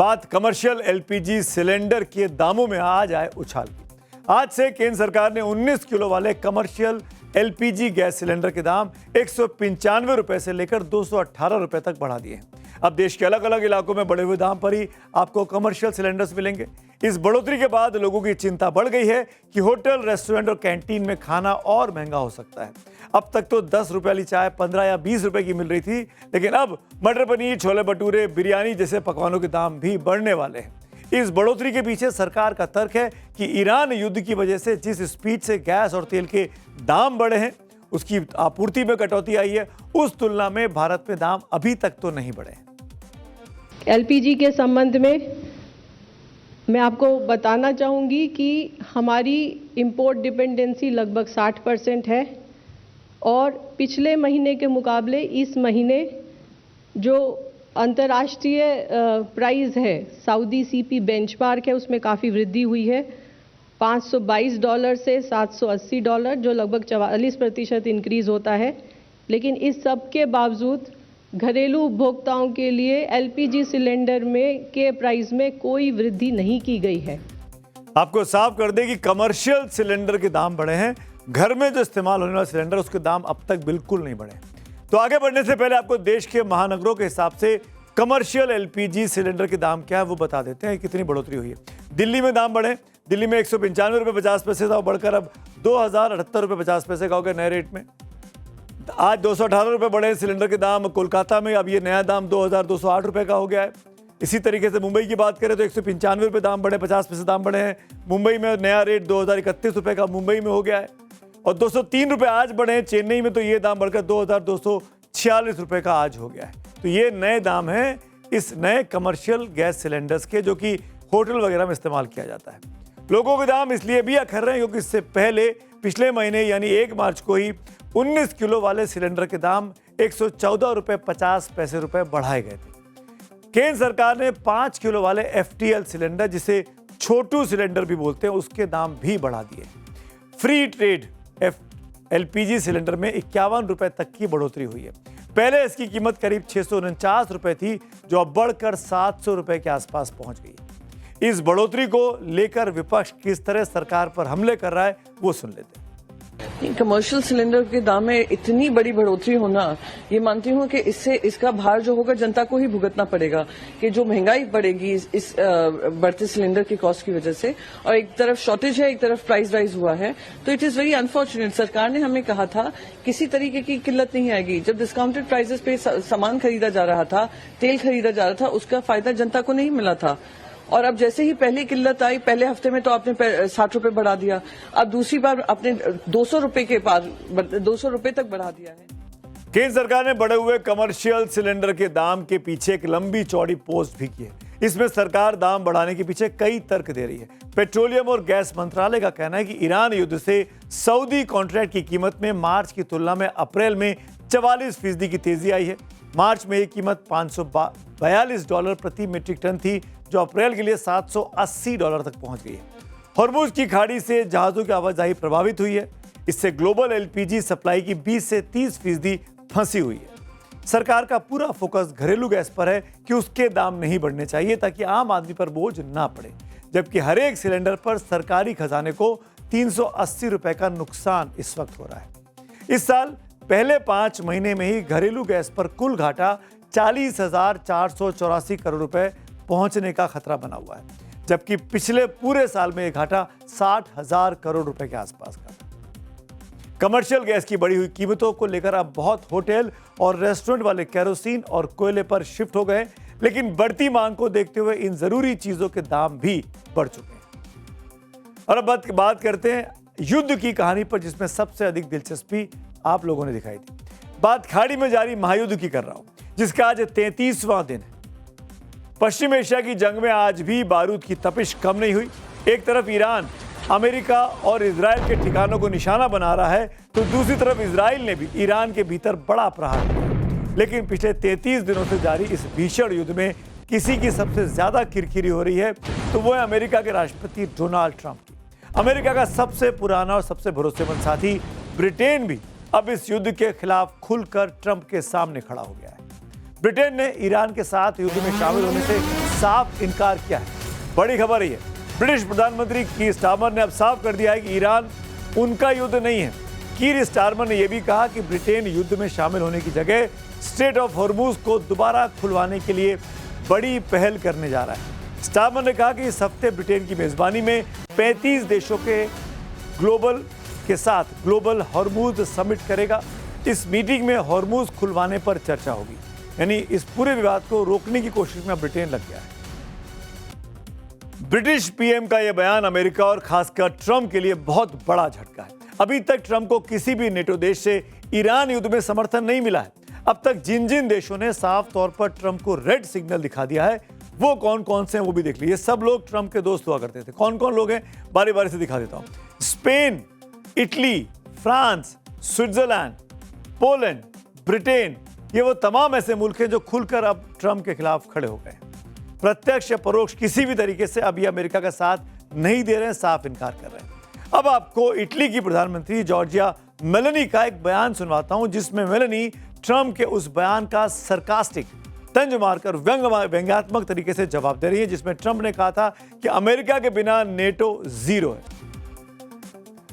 बात commercial LPG cylinder के दामों में आज आए उछाल की। आज से केंद्र सरकार ने 19 किलो वाले कमर्शियल एलपीजी गैस सिलेंडर के दाम 195 रुपए से लेकर 218 रुपए तक बढ़ा दिए हैं। अब देश के अलग अलग इलाकों में बढ़े हुए दाम पर ही आपको कमर्शियल सिलेंडर्स मिलेंगे। इस बढ़ोतरी के बाद लोगों की चिंता बढ़ गई है कि होटल, रेस्टोरेंट और कैंटीन में खाना और महंगा हो सकता है। अब तक तो 10 रुपए वाली चाय 15 या 20 रुपए की मिल रही थी, लेकिन अब मटर पनीर, छोले भटूरे, बिरयानी जैसे पकवानों के दाम भी बढ़ने वाले हैं। इस बढ़ोतरी के पीछे सरकार का तर्क है कि ईरान युद्ध की वजह से जिस स्पीड से गैस और तेल के दाम बढ़े हैं, उसकी आपूर्ति में कटौती आई है। उस तुलना में भारत में दाम अभी तक तो नहीं बढ़े। एलपीजी के संबंध में मैं आपको बताना चाहूँगी कि हमारी इंपोर्ट डिपेंडेंसी लगभग 60% है और पिछले महीने के मुकाबले इस महीने जो अंतर्राष्ट्रीय प्राइस है, सऊदी सीपी बेंचमार्क है, उसमें काफ़ी वृद्धि हुई है। $522 से $780, जो लगभग 44% इंक्रीज़ होता है। लेकिन इस सब के बावजूद घरेलू उपभोक्ताओं के लिए एलपीजी सिलेंडर में के प्राइस में कोई वृद्धि नहीं की गई है। आपको साफ कर दें कि कमर्शियल सिलेंडर के दाम बढ़े हैं, घर में जो इस्तेमाल होने वाला सिलेंडर उसके दाम अब तक बिल्कुल नहीं बढ़े। तो आगे बढ़ने से पहले आपको देश के महानगरों के हिसाब से कमर्शियल एलपीजी सिलेंडर के दाम क्या है वो बता देते हैं, कितनी बढ़ोतरी हुई है। दिल्ली में दाम बढ़े। दिल्ली में 195 रुपये 50 पैसे था, बढ़कर अब 2078 रुपये 50 पैसे का हो गया नए रेट में। आज 218 रुपये बढ़े सिलेंडर के दाम। कोलकाता में अब ये नया दाम 2208 रुपये का हो गया है। इसी तरीके से मुंबई की बात करें तो 195 रुपये दाम बढ़े, 50 पैसे दाम बढ़े हैं। मुंबई में नया रेट 2031 रुपये का मुंबई में हो गया है और 203 रुपये आज बढ़े हैं। चेन्नई में तो ये दाम बढ़कर 2246 रुपये का आज हो गया है। तो ये नए दाम हैं इस नए कमर्शियल गैस सिलेंडर्स के, जो कि होटल वगैरह में इस्तेमाल किया जाता है। लोगों के दाम इसलिए भी अखर रहे हैं क्योंकि इससे पहले पिछले महीने यानी 1 मार्च को ही 19 किलो वाले सिलेंडर के दाम 114 रुपये 50 पैसे बढ़ाए गए थे। केंद्र सरकार ने 5 किलो वाले एफटीएल सिलेंडर, जिसे छोटू सिलेंडर भी बोलते हैं, उसके दाम भी बढ़ा दिए। फ्री ट्रेड एलपीजी सिलेंडर में 51 रुपये तक की बढ़ोतरी हुई है। पहले इसकी कीमत करीब 649 रुपये थी, जो अब बढ़कर 700 रुपये के आसपास पहुंच गई। इस बढ़ोतरी को लेकर विपक्ष किस तरह सरकार पर हमले कर रहा है वो सुन लेते हैं। कमर्शियल सिलेंडर के दाम में इतनी बड़ी बढ़ोतरी होना, ये मानती हूँ कि इससे इसका भार जो होगा जनता को ही भुगतना पड़ेगा, कि जो महंगाई बढ़ेगी इस बढ़ते सिलेंडर की कॉस्ट की वजह से, और एक तरफ शॉर्टेज है, एक तरफ प्राइस राइज हुआ है, तो इट इज वेरी अनफॉर्चुनेट। सरकार ने हमें कहा था किसी तरीके की किल्लत नहीं आएगी। जब डिस्काउंटेड प्राइसेस पे सामान खरीदा जा रहा था, तेल खरीदा जा रहा था, उसका फायदा जनता को नहीं मिला था। और अब जैसे ही पहली किल्लत आई, पहले हफ्ते में तो आपने 60 रुपए बढ़ा दिया, अब दूसरी बार आपने 200 रुपए के पार 200 रुपए तक बढ़ा दिया है। केंद्र सरकार ने बढ़े हुए कमर्शियल सिलेंडर के दाम के पीछे एक लंबी चौड़ी पोस्ट भी की है। इसमें सरकार दाम बढ़ाने के पीछे कई तर्क दे रही है। पेट्रोलियम और गैस मंत्रालय का कहना है कि ईरान युद्ध से सऊदी कॉन्ट्रैक्ट की कीमत में मार्च की तुलना में अप्रैल में 44% की तेजी आई है। मार्च में ये कीमत $542 प्रति मीट्रिक टन थी, जो अप्रैल के लिए $780 तक पहुंच गई है। हॉर्मुज की खाड़ी से जहाजों की आवाजाही प्रभावित हुई है। इससे ग्लोबल एलपीजी सप्लाई की 20 से 30% फंसी हुई है। सरकार का पूरा फोकस घरेलू गैस पर है कि उसके दाम नहीं बढ़ने चाहिए, ताकि आम आदमी पर बोझ ना पड़े। जबकि हर एक सिलेंडर पर सरकारी खजाने को 380 रुपए का नुकसान इस वक्त हो रहा है। इस साल पहले 5 महीने में ही घरेलू गैस पर कुल घाटा 40,484 करोड़ रुपए पहुंचने का खतरा बना हुआ है, जबकि पिछले पूरे साल में यह घाटा 60,000 करोड़ रुपए के आसपास का था। कमर्शियल गैस की बढ़ी हुई कीमतों को लेकर अब बहुत होटल और रेस्टोरेंट वाले केरोसिन और कोयले पर शिफ्ट हो गए, लेकिन बढ़ती मांग को देखते हुए इन जरूरी चीजों के दाम भी बढ़ चुके हैं। और अब बात करते हैं युद्ध की कहानी पर, जिसमें सबसे अधिक दिलचस्पी आप लोगों ने दिखाई थी। बात खाड़ी में जारी महायुद्ध की कर रहा हूं, जिसका आज 33वां दिन है। पश्चिम एशिया की जंग में आज भी बारूद की तपिश कम नहीं हुई। एक तरफ ईरान अमेरिका और इजराइल के ठिकानों को निशाना बना रहा है, तो दूसरी तरफ इजराइल ने भी ईरान के भीतर बड़ा प्रहार किया। लेकिन पिछले 33 दिनों से जारी इस भीषण युद्ध में किसी की सबसे ज्यादा किरकिरी हो रही है, तो वो है अमेरिका के राष्ट्रपति डोनाल्ड ट्रंप की। अमेरिका का सबसे पुराना और सबसे भरोसेमंद साथी ब्रिटेन भी अब इस युद्ध के खिलाफ खुलकर ट्रंप के सामने खड़ा हो गया है। ब्रिटेन ने ईरान के साथ युद्ध में शामिल होने से साफ इनकार किया है। बड़ी खबर है, ब्रिटिश प्रधानमंत्री कीर स्टारमर ने अब साफ कर दिया है कि ईरान उनका युद्ध नहीं है। कीर स्टारमर ने यह भी कहा कि ब्रिटेन युद्ध में शामिल होने की जगह स्ट्रेट ऑफ हॉर्मूज को दोबारा खुलवाने के लिए बड़ी पहल करने जा रहा है। स्टारमर ने कहा कि इस हफ्ते ब्रिटेन की मेजबानी में 35 देशों के साथ ग्लोबल हॉर्मूज समिट करेगा। इस मीटिंग में हॉर्मूज खुलवाने पर चर्चा होगी। यानी इस पूरे विवाद को रोकने की कोशिश में ब्रिटेन लग गया है। ब्रिटिश पीएम का यह बयान अमेरिका और खासकर ट्रंप के लिए बहुत बड़ा झटका है। अभी तक ट्रंप को किसी भी नेटो देश से ईरान युद्ध में समर्थन नहीं मिला है। अब तक जिन जिन देशों ने साफ तौर पर ट्रंप को रेड सिग्नल दिखा दिया है वो कौन कौन से हैं वो भी देख लीजिए। सब लोग ट्रंप के दोस्त हुआ करते थे। कौन कौन लोग हैं बारी बारी से दिखा देता हूं। Spain, Italy, France, Switzerland, Poland, Britain, ये वो तमाम ऐसे मुल्क हैं जो खुलकर अब ट्रंप के खिलाफ खड़े हो गए। प्रत्यक्ष या परोक्ष किसी भी तरीके से अब ये अमेरिका का साथ नहीं दे रहे हैं, साफ इनकार कर रहे हैं। अब आपको इटली की प्रधानमंत्री जॉर्जिया मेलोनी का एक बयान सुनवाता हूं जिसमें मेलोनी ट्रंप के उस बयान का सरकास्टिक तंज मारकर व्यंग्यात्मक तरीके से जवाब दे रही है, जिसमें ट्रंप ने कहा था कि अमेरिका के बिना नेटो जीरो है।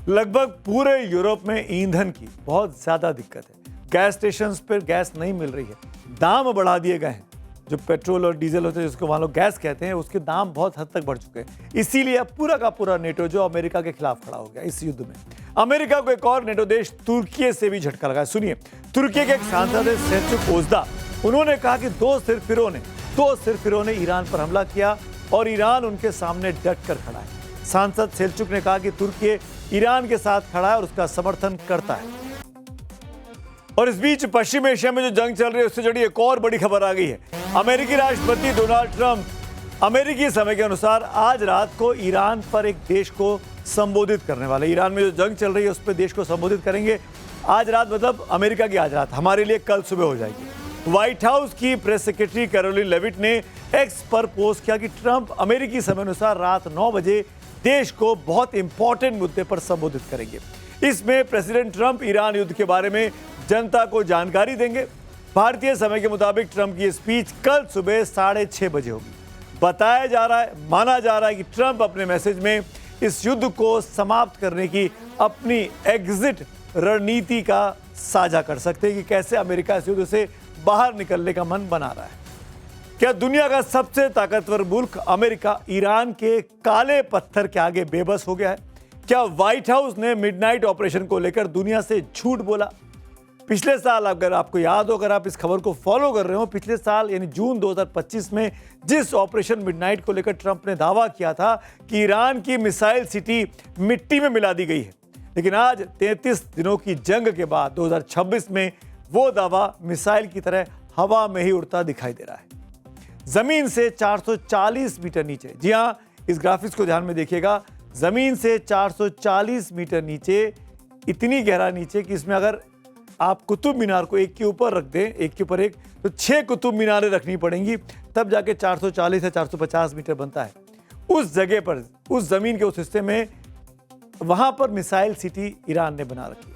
लगभग पूरे यूरोप में ईंधन की बहुत ज्यादा दिक्कत है। गैस स्टेशन पर गैस नहीं मिल रही है, दाम बढ़ा दिए गए हैं। जो पेट्रोल और डीजल होते हैं जिसको मान लो गैस कहते हैं, उसके दाम बहुत हद तक बढ़ चुके हैं। इसीलिए अब पूरा का पूरा नेटो जो अमेरिका के खिलाफ खड़ा हो गया इस युद्ध में। अमेरिका को एक और नेटो देश तुर्की से भी झटका लगा। सुनिए, तुर्की के एक सांसद है सेल्चुक ओजदा, उन्होंने कहा कि दो सिरफिरों ने ईरान पर हमला किया और ईरान उनके सामने डट कर खड़ा है। सांसद सेल्चुक ने कहा कि तुर्की ईरान के साथ खड़ा है और उसका समर्थन करता है। और इस बीच पश्चिम एशिया में जो जंग चल रही है उससे जुड़ी एक और बड़ी खबर आ गई है। अमेरिकी राष्ट्रपति डोनाल्ड ट्रंप अमेरिकी समय के अनुसार आज रात को ईरान पर एक देश को संबोधित करने वाले। ईरान में जो जंग चल रही है उस पर देश को संबोधित करेंगे आज रात, मतलब अमेरिका की आज रात, हमारे लिए कल सुबह हो जाएगी। व्हाइट हाउस की प्रेस सेक्रेटरी कैरोलिन लेविट ने एक्स पर पोस्ट किया कि ट्रंप अमेरिकी समय अनुसार रात 9 बजे देश को बहुत इंपॉर्टेंट मुद्दे पर संबोधित करेंगे। इसमें प्रेसिडेंट ट्रंप ईरान युद्ध के बारे में जनता को जानकारी देंगे। भारतीय समय के मुताबिक ट्रंप की स्पीच कल सुबह 6:30 बजे होगी। माना जा रहा है कि ट्रंप अपने मैसेज में इस युद्ध को समाप्त करने की अपनी एग्जिट रणनीति का साझा कर सकते हैं कि कैसे अमेरिका इस युद्ध से बाहर निकलने का मन बना रहा है। क्या दुनिया का सबसे ताकतवर मुल्क अमेरिका ईरान के काले पत्थर के आगे बेबस हो गया है? क्या व्हाइट हाउस ने मिडनाइट ऑपरेशन को लेकर दुनिया से झूठ बोला? पिछले साल, अगर आपको याद हो, अगर आप इस खबर को फॉलो कर रहे हो, पिछले साल यानी जून 2025 में जिस ऑपरेशन मिडनाइट को लेकर ट्रंप ने दावा किया था कि ईरान की मिसाइल सिटी मिट्टी में मिला दी गई है, लेकिन आज 33 दिनों की जंग के बाद 2026 में वो दावा मिसाइल की तरह हवा में ही उड़ता दिखाई दे रहा है। जमीन से 440 मीटर नीचे, जी हां, इस ग्राफिक्स को ध्यान में देखिएगा, जमीन से 440 मीटर नीचे, इतनी गहरा नीचे कि इसमें अगर आप कुतुब मीनार को एक के ऊपर रख दें, एक के ऊपर एक, तो 6 कुतुब मीनारें रखनी पड़ेंगी, तब जाके 440 या 450 मीटर बनता है। उस जगह पर, उस जमीन के उस हिस्से में, वहां पर मिसाइल सिटी ईरान ने बना रखी है।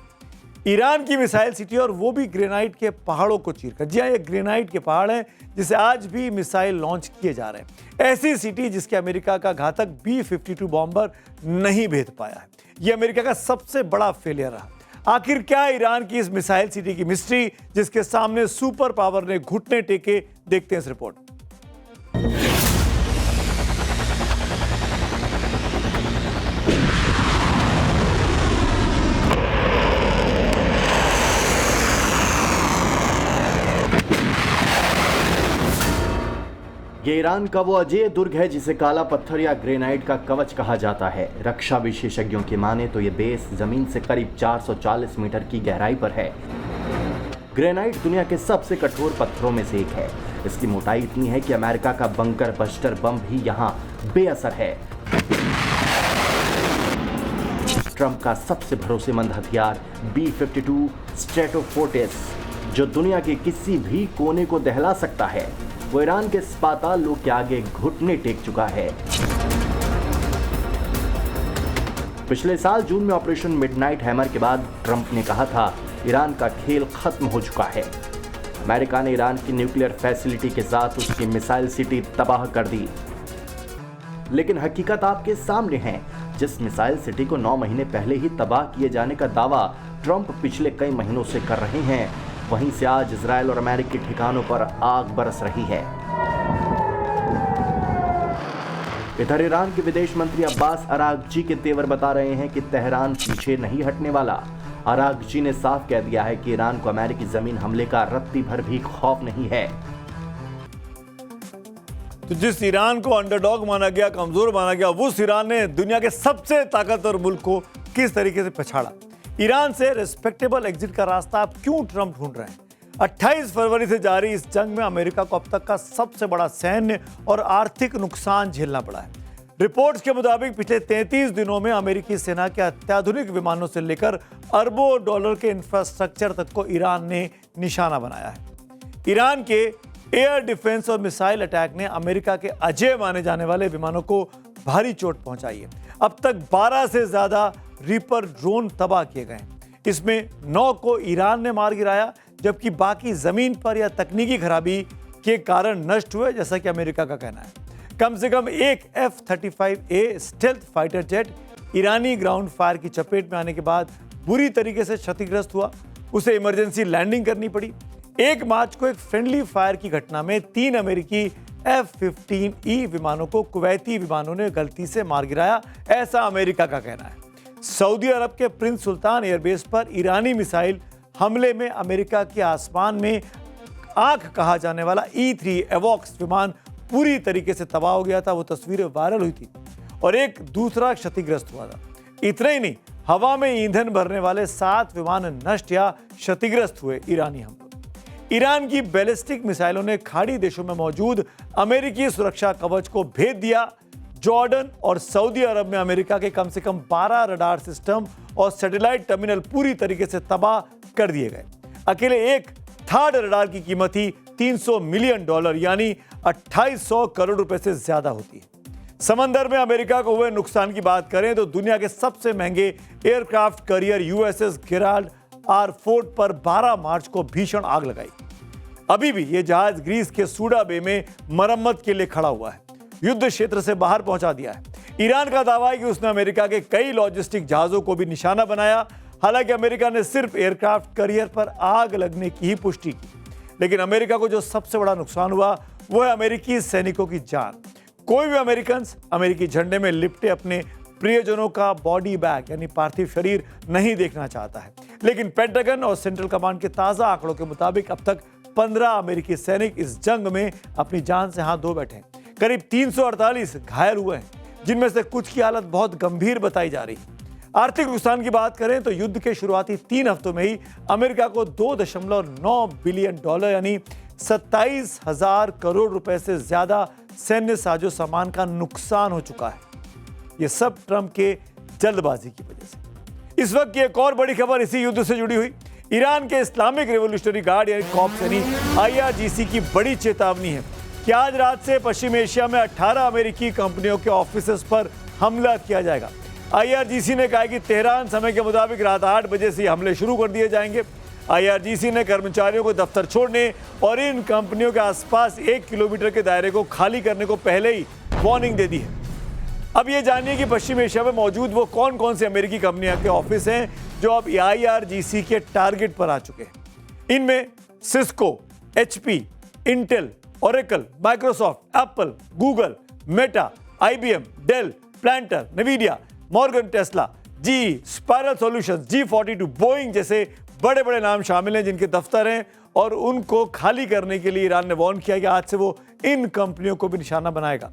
ईरान की मिसाइल सिटी, और वो भी ग्रेनाइट के पहाड़ों को चीरकर। जी हाँ, ये ग्रेनाइट के पहाड़ हैं जिसे आज भी मिसाइल लॉन्च किए जा रहे हैं। ऐसी सिटी जिसके अमेरिका का घातक B-52 बॉम्बर नहीं भेद पाया है। ये अमेरिका का सबसे बड़ा फेलियर रहा। आखिर क्या ईरान की इस मिसाइल सिटी की मिस्ट्री जिसके सामने सुपर पावर ने घुटने टेके? देखते हैं इस रिपोर्ट। ये ईरान का वो अजेय दुर्ग है जिसे काला पत्थर या ग्रेनाइट का कवच कहा जाता है। रक्षा विशेषज्ञों की माने तो ये बेस जमीन से करीब 440 मीटर की गहराई पर है। ग्रेनाइट दुनिया के सबसे कठोर पत्थरों में से एक है। इसकी मोटाई इतनी है कि अमेरिका का बंकर बस्टर बम भी यहाँ बेअसर है। ट्रंप का सबसे भरोसेमंद हथियार B-52 स्ट्रेटोफोर्टिस, जो दुनिया के किसी भी कोने को दहला सकता है, वो ईरान के इस पाताल लोक के आगे घुटने टेक चुका है। पिछले साल जून में ऑपरेशन मिडनाइट हैमर के बाद ट्रंप ने कहा था ईरान का खेल खत्म हो चुका है। अमेरिका ने ईरान की न्यूक्लियर फैसिलिटी के साथ उसकी मिसाइल सिटी तबाह कर दी। लेकिन हकीकत आपके सामने है। जिस मिसाइल सिटी को 9 महीने पहले ही तबाह किए जाने का दावा ट्रंप पिछले कई महीनों से कर रहे हैं, वहीं से आज इजरायल और अमेरिकी ठिकानों पर आग बरस रही है। इधर ईरान के विदेश मंत्री अब्बास अरागची के तेवर बता रहे हैं कि तेहरान पीछे नहीं हटने वाला। अरागची ने साफ कह दिया है कि ईरान को अमेरिकी जमीन हमले का रत्ती भर भी खौफ नहीं है। तो जिस ईरान को अंडरडॉग माना गया, कमजोर माना गया, उस ईरान ने दुनिया के सबसे ताकतवर मुल्क को किस तरीके से पछाड़ा। ईरान से रिस्पेक्टेबल एग्जिट का रास्ता अब क्यों ट्रंप ढूंढ रहे हैं। 28 फरवरी से जारी इस जंग में अमेरिका को अब तक का सबसे बड़ा सैन्य और आर्थिक नुकसान झेलना पड़ा है। रिपोर्ट्स के मुताबिक पिछले 33 दिनों में अमेरिकी सेना के अत्याधुनिक विमानों से लेकर अरबों डॉलर के इंफ्रास्ट्रक्चर तक को ईरान ने निशाना बनाया है। ईरान के एयर डिफेंस और मिसाइल अटैक ने अमेरिका के अजेय माने जाने वाले विमानों को भारी चोट पहुंचाई है। अब तक 12 से ज्यादा रीपर ड्रोन तबाह किए गए। इसमें 9 को ईरान ने मार गिराया, जबकि बाकी जमीन पर या तकनीकी खराबी के कारण नष्ट हुए, जैसा कि अमेरिका का कहना है। कम से कम एक F-35A स्टेल्थ फाइटर जेट ईरानी ग्राउंड फायर की चपेट में आने के बाद बुरी तरीके से क्षतिग्रस्त हुआ। उसे इमरजेंसी लैंडिंग करनी पड़ी। 1 मार्च को एक फ्रेंडली फायर की घटना में 3 अमेरिकी F-15E विमानों को कुवैती विमानों ने गलती से मार गिराया, ऐसा अमेरिका का कहना है। सऊदी अरब के प्रिंस सुल्तान एयरबेस पर ईरानी मिसाइल हमले में अमेरिका के आसमान में आंख कहा जाने वाला E-3 एवॉक्स विमान पूरी तरीके से तबाह हो गया था। वो तस्वीरें वायरल हुई थी और एक दूसरा क्षतिग्रस्त हुआ था। इतना ही नहीं, हवा में ईंधन भरने वाले 7 विमान नष्ट या क्षतिग्रस्त हुए ईरानी हमलों। ईरान की बैलिस्टिक मिसाइलों ने खाड़ी देशों में मौजूद अमेरिकी सुरक्षा कवच को भेद दिया। जॉर्डन और सऊदी अरब में अमेरिका के कम से कम 12 रडार सिस्टम और सैटेलाइट टर्मिनल पूरी तरीके से तबाह कर दिए गए। अकेले एक थर्ड रडार की कीमत ही $300 मिलियन यानी 2800 करोड़ रुपए से ज्यादा होती है। समंदर में अमेरिका को हुए नुकसान की बात करें तो दुनिया के सबसे महंगे aircraft carrier USS Gerald R. Fort पर 12 मार्च को भीषण आग लगाई। अभी भी यह जहाज ग्रीस के सूडा बे में मरम्मत के लिए खड़ा हुआ है, युद्ध क्षेत्र से बाहर पहुंचा दिया है। ईरान का दावा है कि उसने अमेरिका के कई लॉजिस्टिक जहाजों को भी निशाना बनाया। हालांकि अमेरिका ने सिर्फ एयरक्राफ्ट कैरियर पर आग लगने की ही पुष्टि की, लेकिन अमेरिका को जो सबसे बड़ा नुकसान हुआ वो है अमेरिकी सैनिकों की जान। कोई भी अमेरिकन अमेरिकी झंडे में लिपटे अपने प्रियजनों का बॉडी बैग यानी पार्थिव शरीर नहीं देखना चाहता है। लेकिन पेंटागन और सेंट्रल कमांड के ताजा आंकड़ों के मुताबिक अब तक 15 अमेरिकी सैनिक इस जंग में अपनी जान से हाथ धो बैठे हैं। करीब 348 घायल हुए हैं, जिनमें से कुछ की हालत बहुत गंभीर बताई जा रही है। आर्थिक नुकसान की बात करें तो युद्ध के शुरुआती 3 हफ्तों में ही अमेरिका को $2.9 बिलियन यानी 27,000 करोड़ रुपए से ज्यादा सैन्य साजो सामान का नुकसान हो चुका है। यह सब ट्रंप के जल्दबाजी की वजह से। इस वक्त की एक और बड़ी खबर इसी युद्ध से जुड़ी हुई। ईरान के इस्लामिक रिवोल्यूशनरी गार्ड यानी कॉप्स यानी IRGC की बड़ी चेतावनी है कि आज रात से पश्चिम एशिया में 18 अमेरिकी कंपनियों के ऑफिसेस पर हमला किया जाएगा। IRGC ने कहा कि तेहरान समय के मुताबिक रात 8 बजे से हमले शुरू कर दिए जाएंगे। IRGC ने कर्मचारियों को दफ्तर छोड़ने और इन कंपनियों के आसपास 1 किलोमीटर के दायरे को खाली करने को पहले ही वार्निंग दे दी है। अब ये जानिए कि पश्चिम एशिया में मौजूद वो कौन कौन से अमेरिकी कंपनियों के ऑफिस हैं जो अब IRGC के टारगेट पर आ चुके हैं। इनमें Cisco, HP, Intel, Oracle, Microsoft, Apple, Google, Meta, IBM, Dell, Palantir, Nvidia, Morgan Tesla, GE, Spiral Solutions, G42, Boeing जैसे बड़े बड़े नाम शामिल हैं जिनके दफ्तर हैं और उनको खाली करने के लिए ईरान ने वार्न किया कि आज से वो इन कंपनियों को भी निशाना बनाएगा।